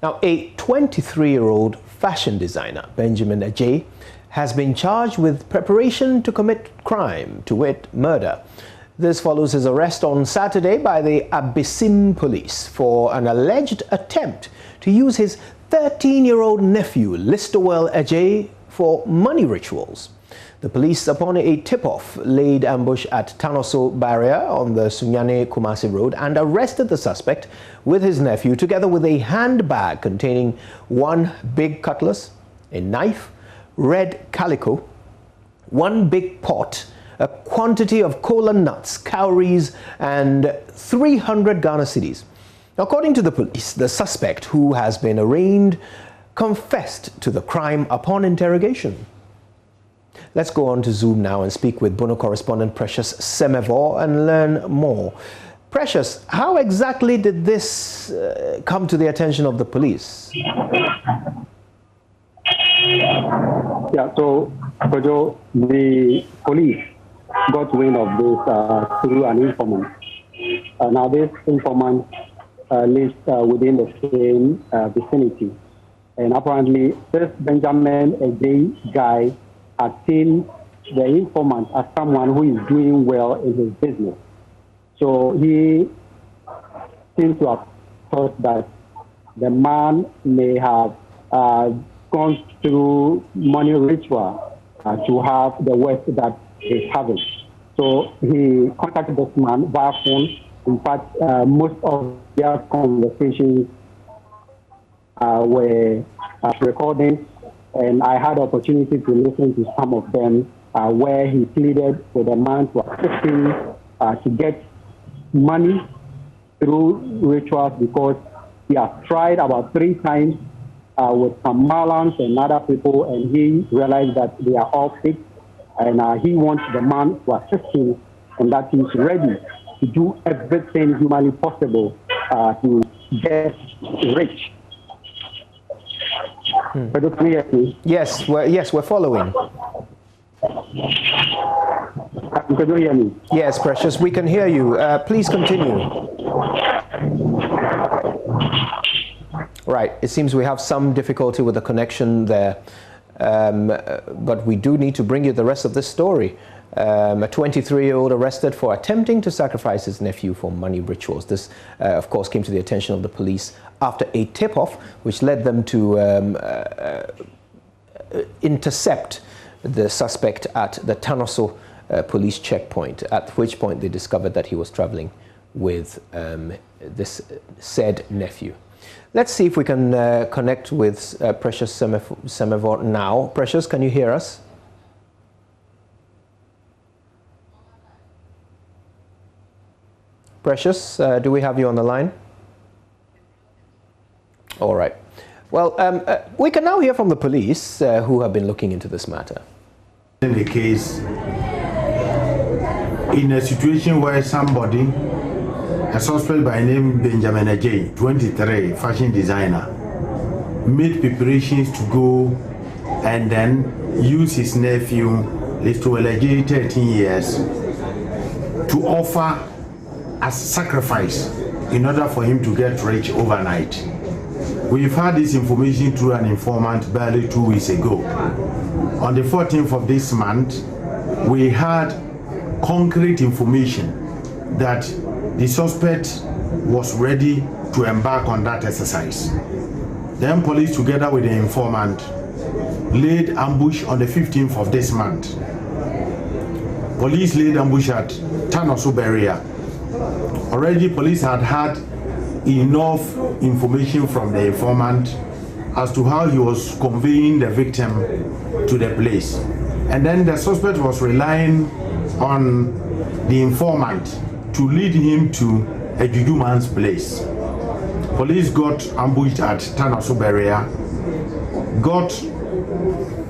Now, a 23-year-old fashion designer, Benjamin Ajay, has been charged with preparation to commit crime, to wit, murder. This follows his arrest on Saturday by the Abisim police for an alleged attempt to use his 13-year-old nephew, Listowel Ajay, for money rituals. The police, upon a tip-off, laid ambush at Tanoso barrier on the Sunyani-Kumasi road and arrested the suspect with his nephew, together with a handbag containing one big cutlass, a knife, red calico, one big pot, a quantity of cola nuts, cowries, and 300 Ghana cedis. According to the police, the suspect, who has been arraigned, confessed to the crime upon interrogation. Let's go on to Zoom now and speak with Bono correspondent Precious Semevo and learn more. Precious, how exactly did this come to the attention of the police? Yeah, so the police got wind of this through an informant. Now this informant lives within the same vicinity. And apparently this Benjamin Ajay guy had seen the informant as someone who is doing well in his business. So he seems to have thought that the man may have gone through money ritual to have the wealth that he's having. So he contacted this man via phone. In fact, most of their conversations were recordings, and I had the opportunity to listen to some of them where he pleaded with the man to assist him to get money through rituals, because he has tried about 3 times with some Malans and other people, and he realized that they are all fake, and he wants the man to assist him, and that he's ready to do everything humanly possible to get rich. Yes, we're following. Can you hear me? Yes, Precious, we can hear you. Please continue. Right, it seems we have some difficulty with the connection there, but we do need to bring you the rest of this story. A 23-year-old arrested for attempting to sacrifice his nephew for money rituals. This, of course, came to the attention of the police after a tip-off, which led them to intercept the suspect at the Tanoso police checkpoint, at which point they discovered that he was traveling with this said nephew. Let's see if we can connect with Precious Semevo now. Precious, can you hear us? Precious, do we have you on the line? All right. Well, we can now hear from the police who have been looking into this matter. In the case, in a situation where somebody, a suspect by name Benjamin Ajay, 23, fashion designer, made preparations to go and then use his nephew, Listowel Ajay, 13 years, to offer as sacrifice in order for him to get rich overnight. We've had this information through an informant barely 2 weeks ago. On the 14th of this month, we had concrete information that the suspect was ready to embark on that exercise. Then police, together with the informant, laid ambush on the 15th of this month. Police laid ambush at Tanoso barrier. Already police had enough information from the informant as to how he was conveying the victim to the place. And then the suspect was relying on the informant to lead him to a juju man's place. Police got ambushed at Tanoso barrier, got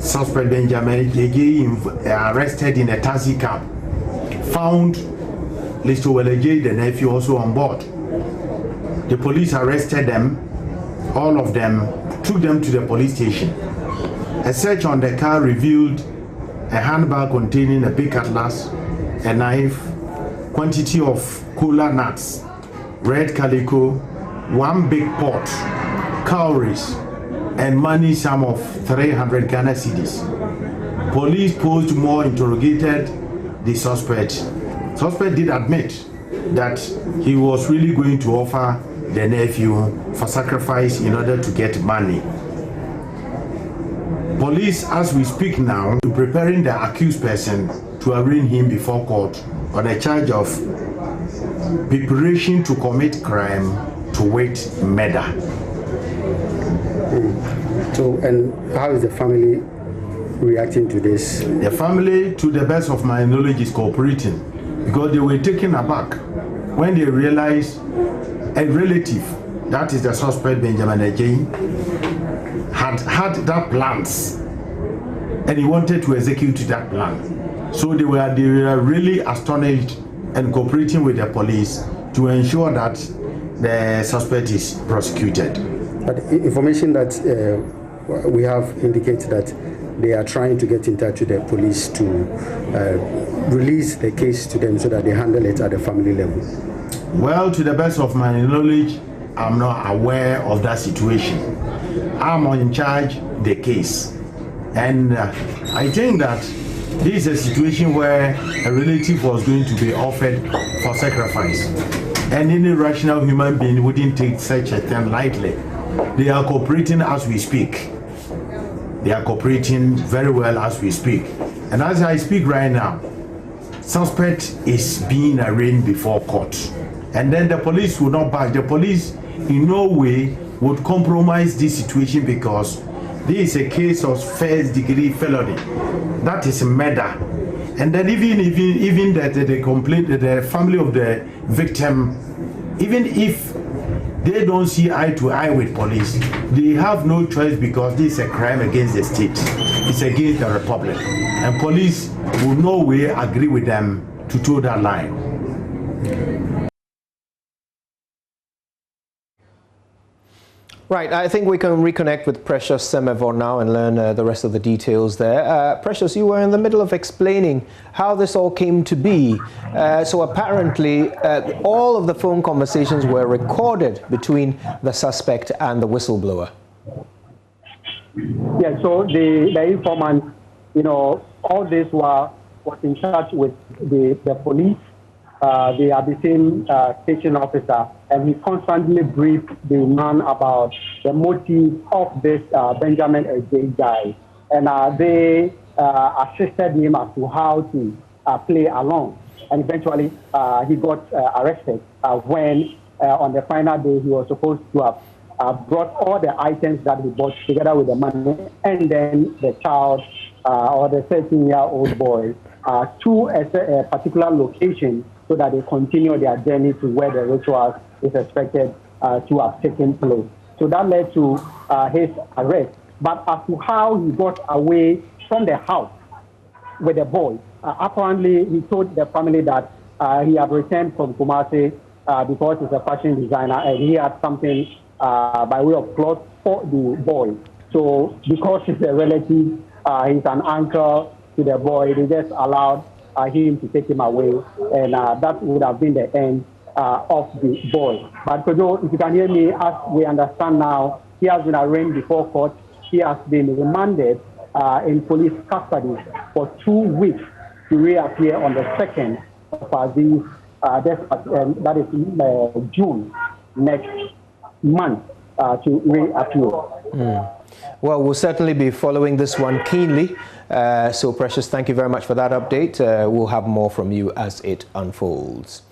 suspect Benjamin Ajay arrested in a taxi cab, found Listowel Ajay, the nephew, also on board. The police arrested them, all of them, took them to the police station. A search on the car revealed a handbag containing a big cutlass, a knife, quantity of cola nuts, red calico, one big pot, cowries and money sum of 300 Ghana cedis. Police posed more, interrogated the suspect. Suspect did admit that he was really going to offer the nephew for sacrifice in order to get money. Police, as we speak now, are preparing the accused person to arraign him before court on a charge of preparation to commit crime, to wit, murder. So, and how is the family reacting to this? The family, to the best of my knowledge, is cooperating because they were taken aback when they realized a relative, that is the suspect Benjamin Ajay, had that plans and he wanted to execute that plan. So they were really astonished and cooperating with the police to ensure that the suspect is prosecuted. But information that we have indicates that they are trying to get in touch with the police to release the case to them so that they handle it at the family level. Well, to the best of my knowledge, I'm not aware of that situation. I'm in charge of the case. And I think that this is a situation where a relative was going to be offered for sacrifice. And any rational human being wouldn't take such a thing lightly. They are cooperating as we speak. They are cooperating very well as we speak. And as I speak right now, suspect is being arraigned before court. And then the police will not back. The police in no way would compromise this situation because this is a case of first degree felony. That is murder. And then even that the complaint, the family of the victim, even if they don't see eye to eye with police, they have no choice because this is a crime against the state. It's against the republic. And police will no way agree with them to toe that line. Right, I think we can reconnect with Precious Semevon now and learn the rest of the details there. Precious, you were in the middle of explaining how this all came to be. So apparently, all of the phone conversations were recorded between the suspect and the whistleblower. Yeah, so the informant, all this was in touch with the police, the Abyssinian station officer, and he constantly briefed the man about the motive of this Benjamin Ajay guy. And they assisted him as to how to play along. And eventually, he got arrested when, on the final day, he was supposed to have brought all the items that he bought together with the money, and then the child or the 13-year-old boy to a particular location so that they continue their journey to where the ritual is expected to have taken place. So that led to his arrest. But as to how he got away from the house with the boy, apparently he told the family that he had returned from Kumasi because he's a fashion designer and he had something by way of clothes for the boy. So because he's a relative, he's an uncle to the boy, they just allowed him to take him away, and that would have been the end of the boy. But Kojo, if you can hear me, as we understand now, he has been arraigned before court. He has been remanded in police custody for 2 weeks to reappear on the 2nd of that is June next month to reappear. Well, we'll certainly be following this one keenly. So, Precious, thank you very much for that update. We'll have more from you as it unfolds.